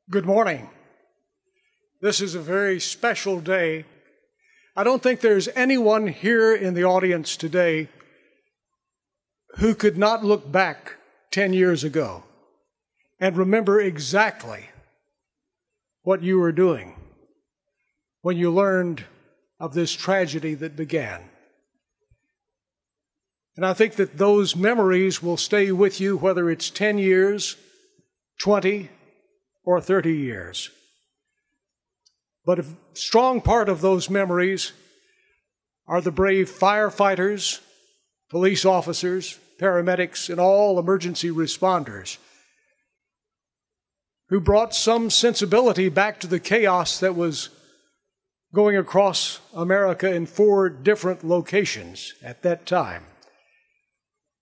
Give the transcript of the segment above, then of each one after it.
Good morning. This is a very special day. I don't think there's anyone here in the audience today who could not look back 10 years ago and remember exactly what you were doing when you learned of this tragedy that began. And I think that those memories will stay with you, whether it's 10 years, 20, or 30 years. But a strong part of those memories are the brave firefighters, police officers, paramedics, and all emergency responders who brought some sensibility back to the chaos that was going across America in 4 different locations at that time.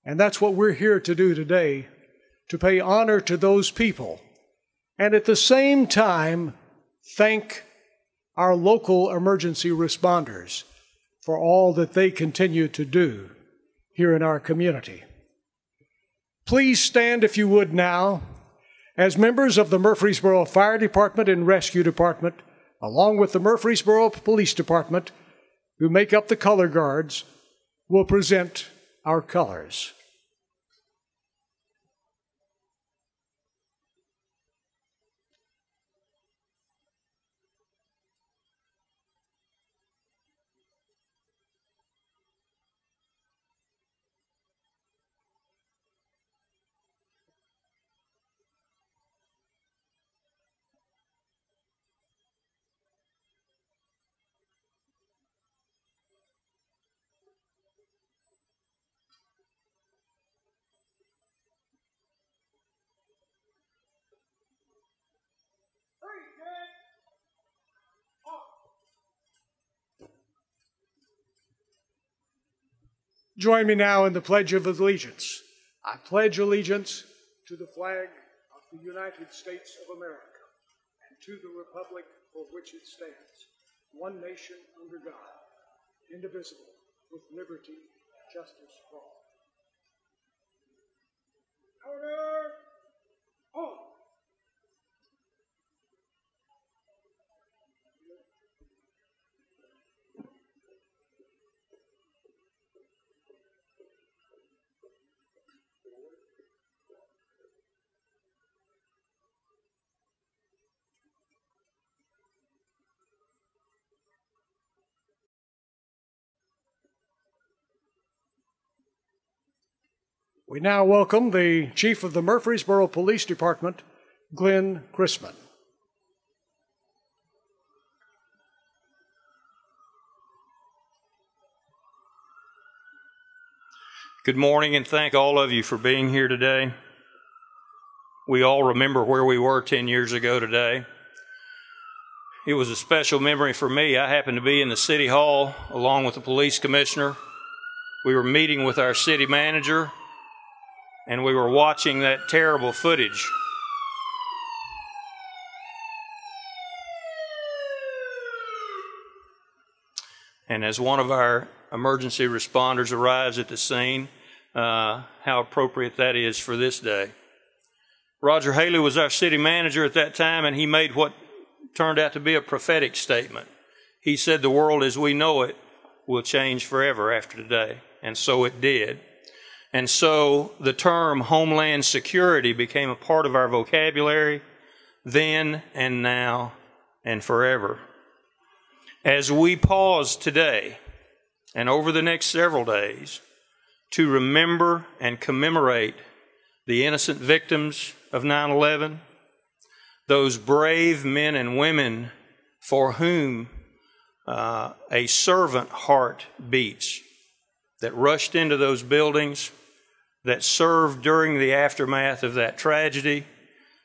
And that's what we're here to do today, to pay honor to those people, and at the same time, thank our local emergency responders for all that they continue to do here in our community. Please stand, if you would now, as members of the Murfreesboro Fire Department and Rescue Department, along with the Murfreesboro Police Department, who make up the color guards, will present our colors. Join me now in the Pledge of Allegiance. I pledge allegiance to the flag of the United States of America and to the republic for which it stands, one nation under God, indivisible, with liberty and justice for all. Order! Home! We now welcome the Chief of the Murfreesboro Police Department, Glenn Chrisman. Good morning, and thank all of you for being here today. We all remember where we were 10 years ago today. It was a special memory for me. I happened to be in the City Hall along with the police commissioner. We were meeting with our city manager, and we were watching that terrible footage. And as one of our emergency responders arrives at the scene, how appropriate that is for this day. Roger Haley was our city manager at that time, and he made what turned out to be a prophetic statement. He said the world as we know it will change forever after today, and so it did. And so the term Homeland Security became a part of our vocabulary then and now and forever. As we pause today and over the next several days to remember and commemorate the innocent victims of 9/11, those brave men and women for whom a servant heart beats, that rushed into those buildings, that served during the aftermath of that tragedy,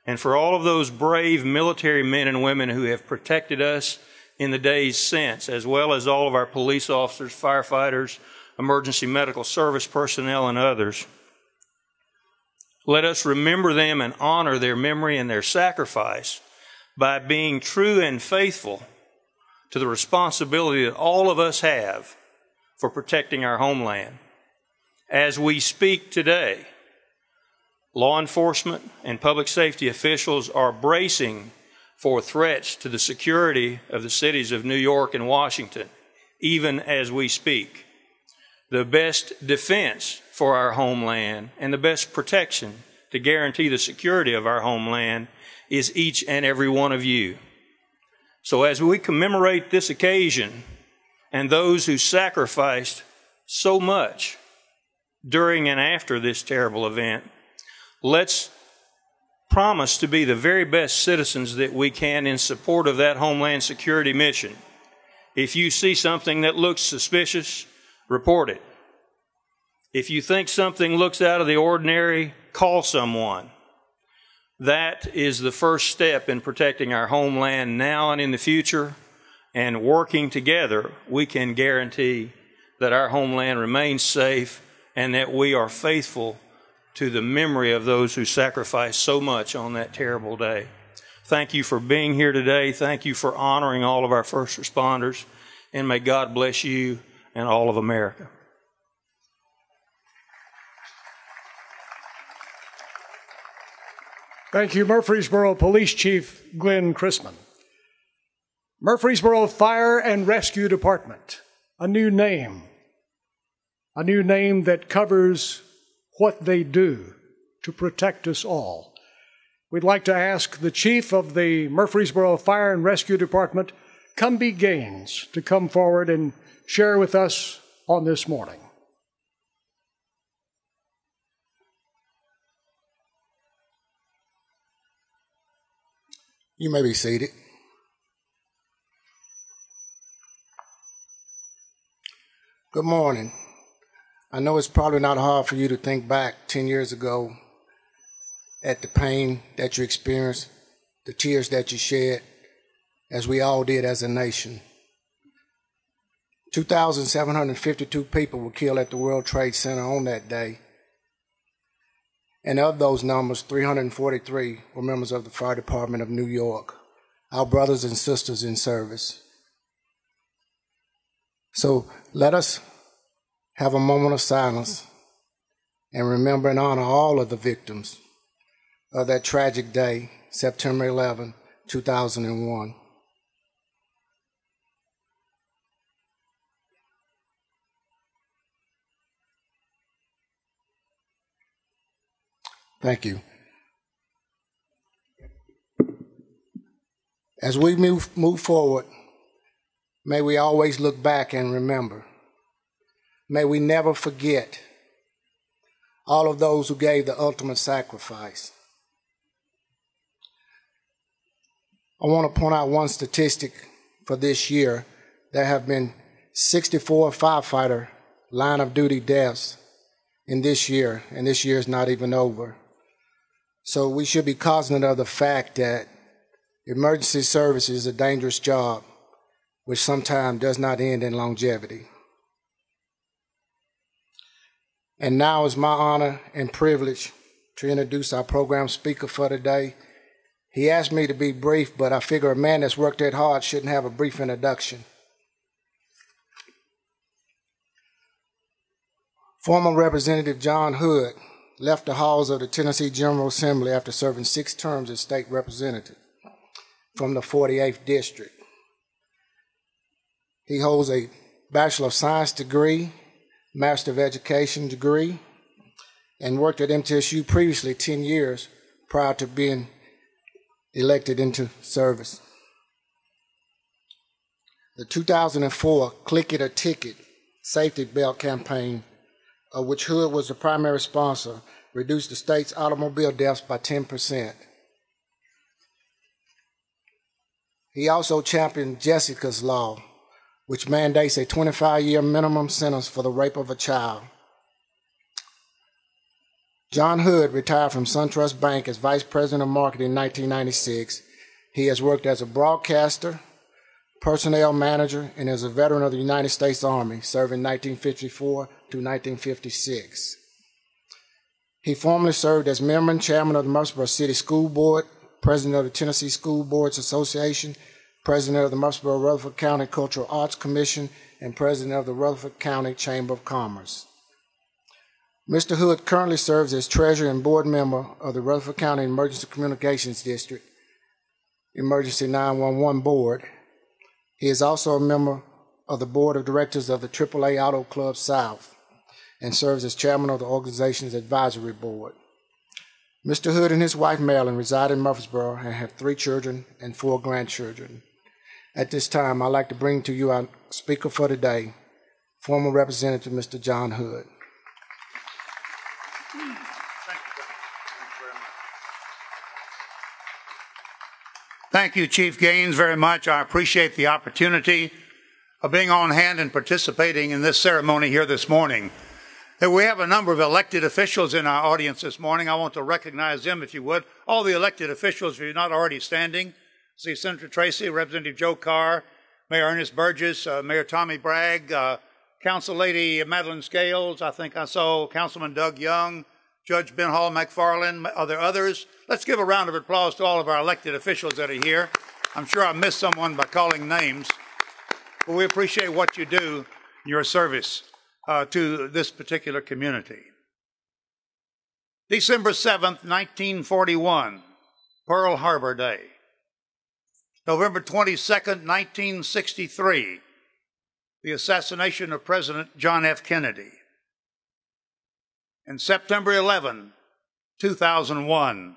and for all of those brave military men and women who have protected us in the days since, as well as all of our police officers, firefighters, emergency medical service personnel, and others. Let us remember them and honor their memory and their sacrifice by being true and faithful to the responsibility that all of us have for protecting our homeland. As we speak today, law enforcement and public safety officials are bracing for threats to the security of the cities of New York and Washington, even as we speak. The best defense for our homeland and the best protection to guarantee the security of our homeland is each and every one of you. So as we commemorate this occasion and those who sacrificed so much during and after this terrible event, let's promise to be the very best citizens that we can in support of that Homeland Security mission. If you see something that looks suspicious, report it. If you think something looks out of the ordinary, call someone. That is the first step in protecting our homeland now and in the future, and working together, we can guarantee that our homeland remains safe and that we are faithful to the memory of those who sacrificed so much on that terrible day. Thank you for being here today. Thank you for honoring all of our first responders, and may God bless you and all of America. Thank you, Murfreesboro Police Chief Glenn Chrisman. Murfreesboro Fire and Rescue Department, a new name that covers what they do to protect us all. We'd like to ask the Chief of the Murfreesboro Fire and Rescue Department, Cumbie Gaines, to come forward and share with us on this morning. You may be seated. Good morning. I know it's probably not hard for you to think back 10 years ago at the pain that you experienced, the tears that you shed, as we all did as a nation. 2,752 people were killed at the World Trade Center on that day. And of those numbers, 343 were members of the Fire Department of New York, our brothers and sisters in service. So let us have a moment of silence and remember and honor all of the victims of that tragic day, September 11, 2001. Thank you. As we move forward, may we always look back and remember. May we never forget all of those who gave the ultimate sacrifice. I want to point out one statistic for this year. There have been 64 firefighter line of duty deaths in this year, and this year is not even over. So we should be cognizant of the fact that emergency service is a dangerous job, which sometimes does not end in longevity. And now it's my honor and privilege to introduce our program speaker for today. He asked me to be brief, but I figure a man that's worked that hard shouldn't have a brief introduction. Former Representative John Hood left the halls of the Tennessee General Assembly after serving 6 terms as state representative from the 48th District. He holds a Bachelor of Science degree, Master of Education degree, and worked at MTSU previously 10 years prior to being elected into service. The 2004 Click It or Ticket safety belt campaign, of which Hood was the primary sponsor, reduced the state's automobile deaths by 10%. He also championed Jessica's Law, which mandates a 25-year minimum sentence for the rape of a child. John Hood retired from SunTrust Bank as Vice President of Marketing in 1996. He has worked as a broadcaster, personnel manager, and is a veteran of the United States Army, serving 1954 to 1956. He formerly served as member and chairman of the Murfreesboro City School Board, president of the Tennessee School Boards Association, president of the Murfreesboro-Rutherford County Cultural Arts Commission, and president of the Rutherford County Chamber of Commerce. Mr. Hood currently serves as treasurer and board member of the Rutherford County Emergency Communications District. Emergency 911 Board. He is also a member of the Board of Directors of the AAA Auto Club South and serves as chairman of the organization's advisory board. Mr. Hood and his wife, Marilyn, reside in Murfreesboro and have 3 children and 4 grandchildren. At this time, I'd like to bring to you our speaker for today, former Representative Mr. John Hood. Thank you, Chief Gaines, very much. I appreciate the opportunity of being on hand and participating in this ceremony here this morning. We have a number of elected officials in our audience this morning. I want to recognize them, if you would. All the elected officials, if you're not already standing. See Senator Tracy, Representative Joe Carr, Mayor Ernest Burgess, Mayor Tommy Bragg, Council Lady Madeline Scales. I think I saw Councilman Doug Young, Judge Ben Hall McFarland. Are there others? Let's give a round of applause to all of our elected officials that are here. I'm sure I missed someone by calling names, but we appreciate what you do, your service to this particular community. December 7th, 1941, Pearl Harbor Day. November 22nd, 1963, the assassination of President John F. Kennedy. And September 11, 2001,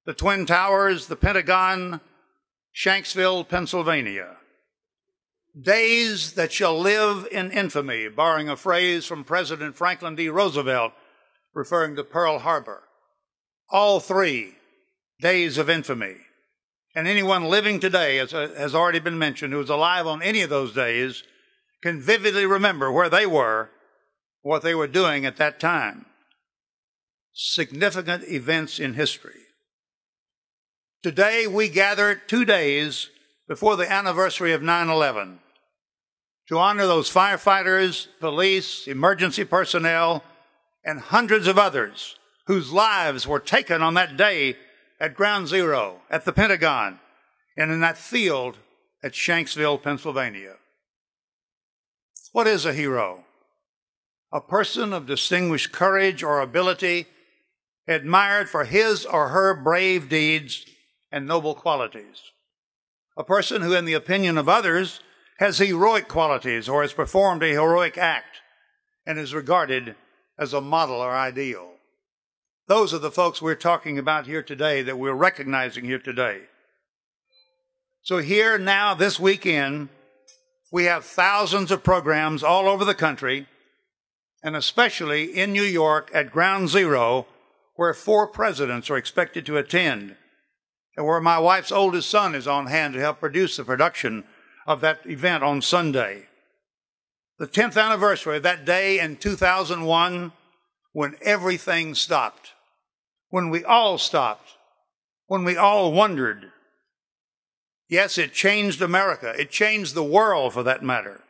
the Twin Towers, the Pentagon, Shanksville, Pennsylvania. Days that shall live in infamy, borrowing a phrase from President Franklin D. Roosevelt, referring to Pearl Harbor. All 3 days of infamy. And anyone living today, as has already been mentioned, who is alive on any of those days, can vividly remember where they were, what they were doing at that time. Significant events in history. Today we gather 2 days before the anniversary of 9/11 to honor those firefighters, police, emergency personnel, and hundreds of others whose lives were taken on that day at Ground Zero, at the Pentagon, and in that field at Shanksville, Pennsylvania. What is a hero? A person of distinguished courage or ability, admired for his or her brave deeds and noble qualities. A person who, in the opinion of others, has heroic qualities or has performed a heroic act and is regarded as a model or ideal. Those are the folks we're talking about here today, that we're recognizing here today. So here now, this weekend, we have thousands of programs all over the country, and especially in New York at Ground Zero, where 4 presidents are expected to attend, and where my wife's oldest son is on hand to help produce the production of that event on Sunday. The 10th anniversary of that day in 2001, when everything stopped, when we all stopped, when we all wondered. Yes, it changed America. It changed the world, for that matter.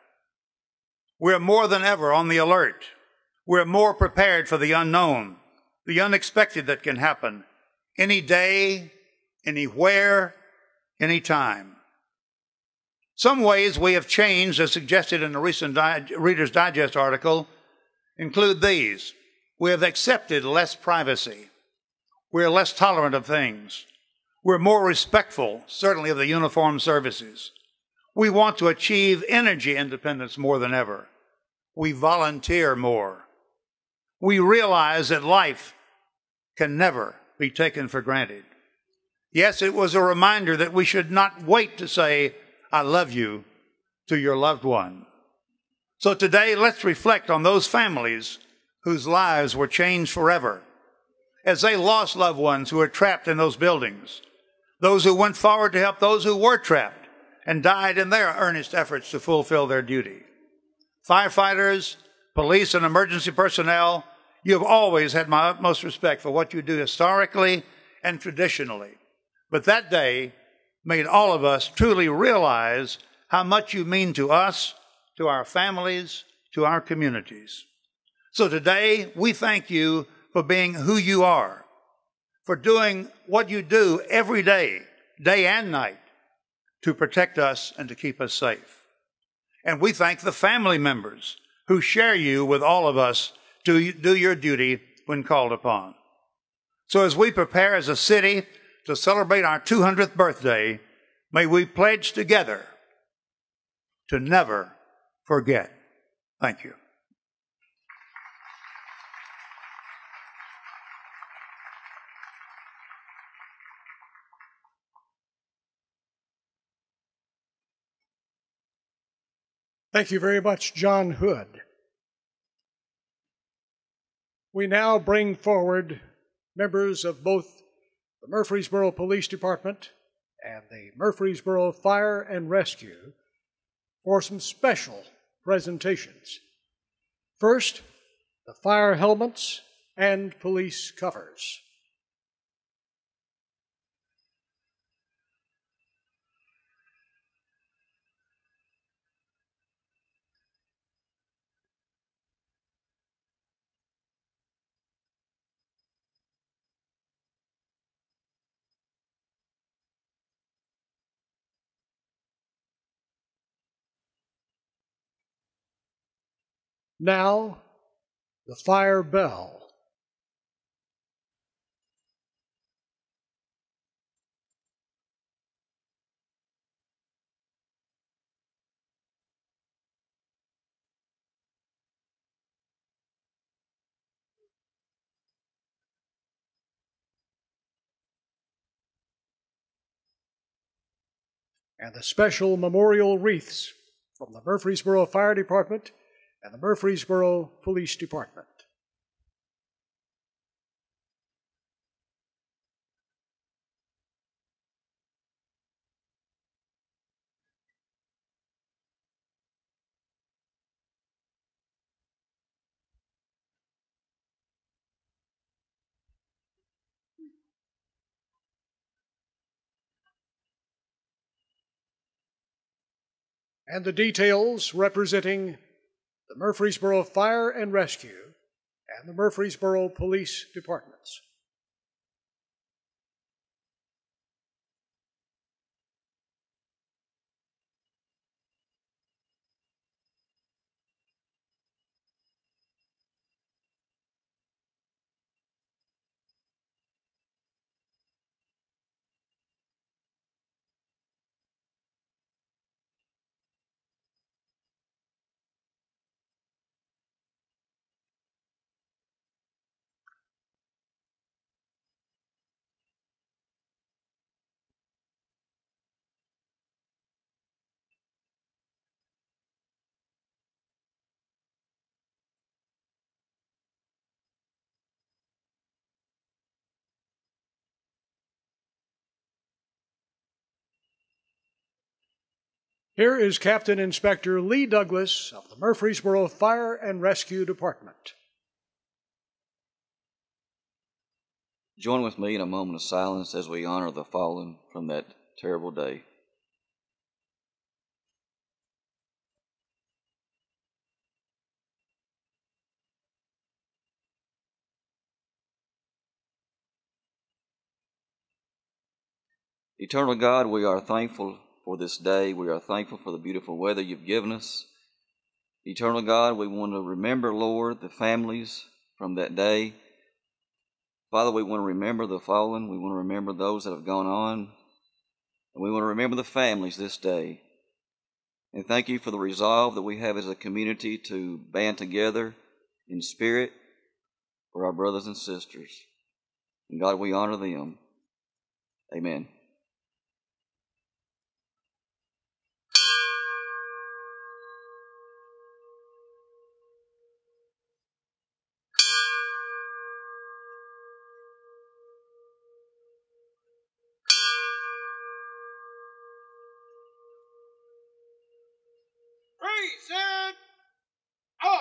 We're more than ever on the alert. We're more prepared for the unknown, the unexpected that can happen any day, anywhere, anytime. Some ways we have changed, as suggested in a recent Reader's Digest article, include these. We have accepted less privacy. We're less tolerant of things. We're more respectful, certainly, of the uniformed services. We want to achieve energy independence more than ever. We volunteer more. We realize that life can never be taken for granted. Yes, it was a reminder that we should not wait to say, "I love you," to your loved one. So today, let's reflect on those families whose lives were changed forever, as they lost loved ones who were trapped in those buildings, those who went forward to help those who were trapped and died in their earnest efforts to fulfill their duty. Firefighters, police, and emergency personnel, you have always had my utmost respect for what you do historically and traditionally. But that day made all of us truly realize how much you mean to us, to our families, to our communities. So today, we thank you for being who you are, for doing what you do every day, day and night, to protect us and to keep us safe. And we thank the family members who share you with all of us to do your duty when called upon. So as we prepare as a city to celebrate our 200th birthday, may we pledge together to never forget. Thank you. Thank you very much, John Hood. We now bring forward members of both the Murfreesboro Police Department and the Murfreesboro Fire and Rescue for some special presentations. First, the fire helmets and police covers. Now, the fire bell. And the special memorial wreaths from the Murfreesboro Fire Department and the Murfreesboro Police Department. And the details representing the Murfreesboro Fire and Rescue and the Murfreesboro Police Departments. Here is Captain Inspector Lee Douglas of the Murfreesboro Fire and Rescue Department. Join with me in a moment of silence as we honor the fallen from that terrible day. Eternal God, we are thankful for this day. We are thankful for the beautiful weather you've given us. Eternal God, we want to remember, Lord, the families from that day. Father, we want to remember the fallen. We want to remember those that have gone on. And we want to remember the families this day. And thank you for the resolve that we have as a community to band together in spirit for our brothers and sisters. And God, we honor them. Amen. Present on.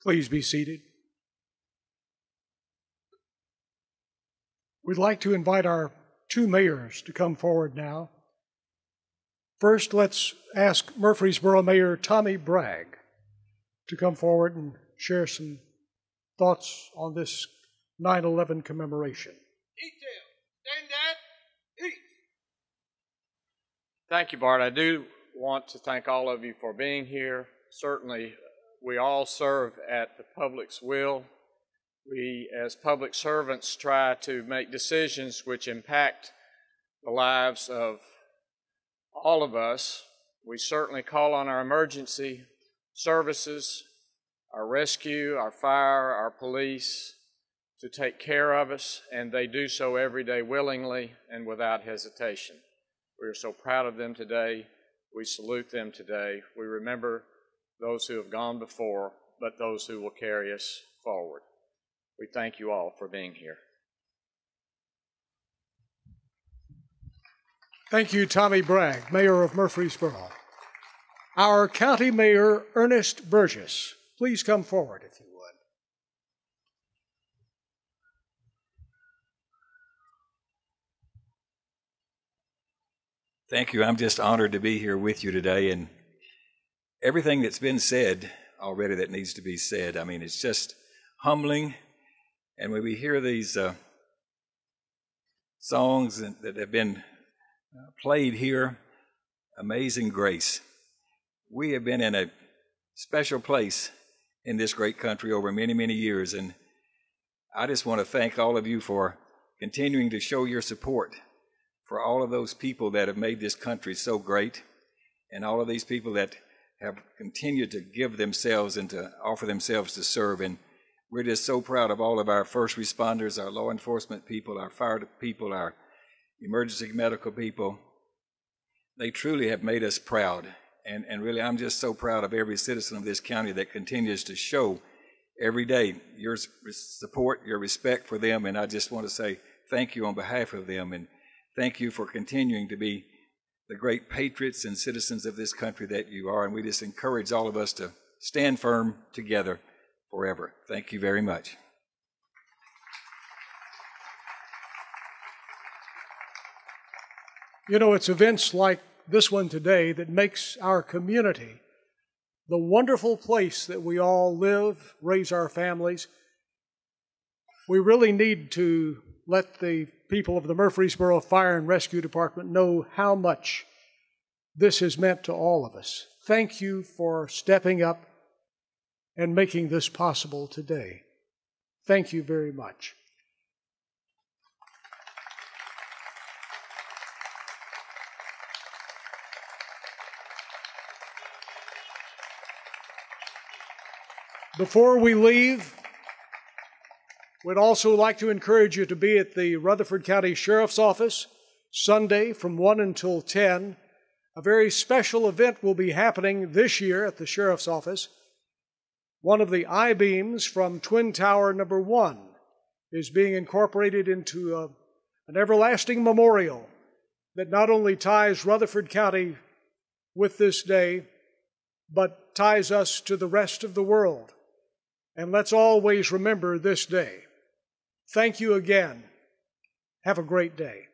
Please be seated. We'd like to invite our two mayors to come forward now. First, let's ask Murfreesboro Mayor Tommy Bragg to come forward and share some thoughts on this 9/11 commemoration. Detail. Stand at eat. Thank you, Bart. I do want to thank all of you for being here. Certainly, we all serve at the public's will. We, as public servants, try to make decisions which impact the lives of all of us. We certainly call on our emergency services, our rescue, our fire, our police to take care of us, and they do so every day willingly and without hesitation. We are so proud of them today. We salute them today. We remember those who have gone before, but those who will carry us forward. We thank you all for being here. Thank you, Tommy Bragg, Mayor of Murfreesboro. Our County Mayor, Ernest Burgess, please come forward if you would. Thank you. I'm just honored to be here with you today, and everything that's been said already that needs to be said, I mean, it's just humbling. And when we hear these songs that have been played here, Amazing Grace, we have been in a special place in this great country over many, many years. And I just want to thank all of you for continuing to show your support for all of those people that have made this country so great, and all of these people that have continued to give themselves and to offer themselves to serve. And we're just so proud of all of our first responders, our law enforcement people, our fire people, our emergency medical people. They truly have made us proud. And really, I'm just so proud of every citizen of this county that continues to show every day your support, your respect for them. And I just want to say thank you on behalf of them. And thank you for continuing to be the great patriots and citizens of this country that you are. And we just encourage all of us to stand firm together forever. Thank you very much. You know, it's events like this one today that makes our community the wonderful place that we all live, raise our families. We really need to let the people of the Murfreesboro Fire and Rescue Department know how much this has meant to all of us. Thank you for stepping up and making this possible today. Thank you very much. Before we leave, we'd also like to encourage you to be at the Rutherford County Sheriff's Office Sunday from 1 until 10. A very special event will be happening this year at the Sheriff's Office. One of the I-beams from Twin Tower number 1 is being incorporated into an everlasting memorial that not only ties Rutherford County with this day, but ties us to the rest of the world. And let's always remember this day. Thank you again. Have a great day.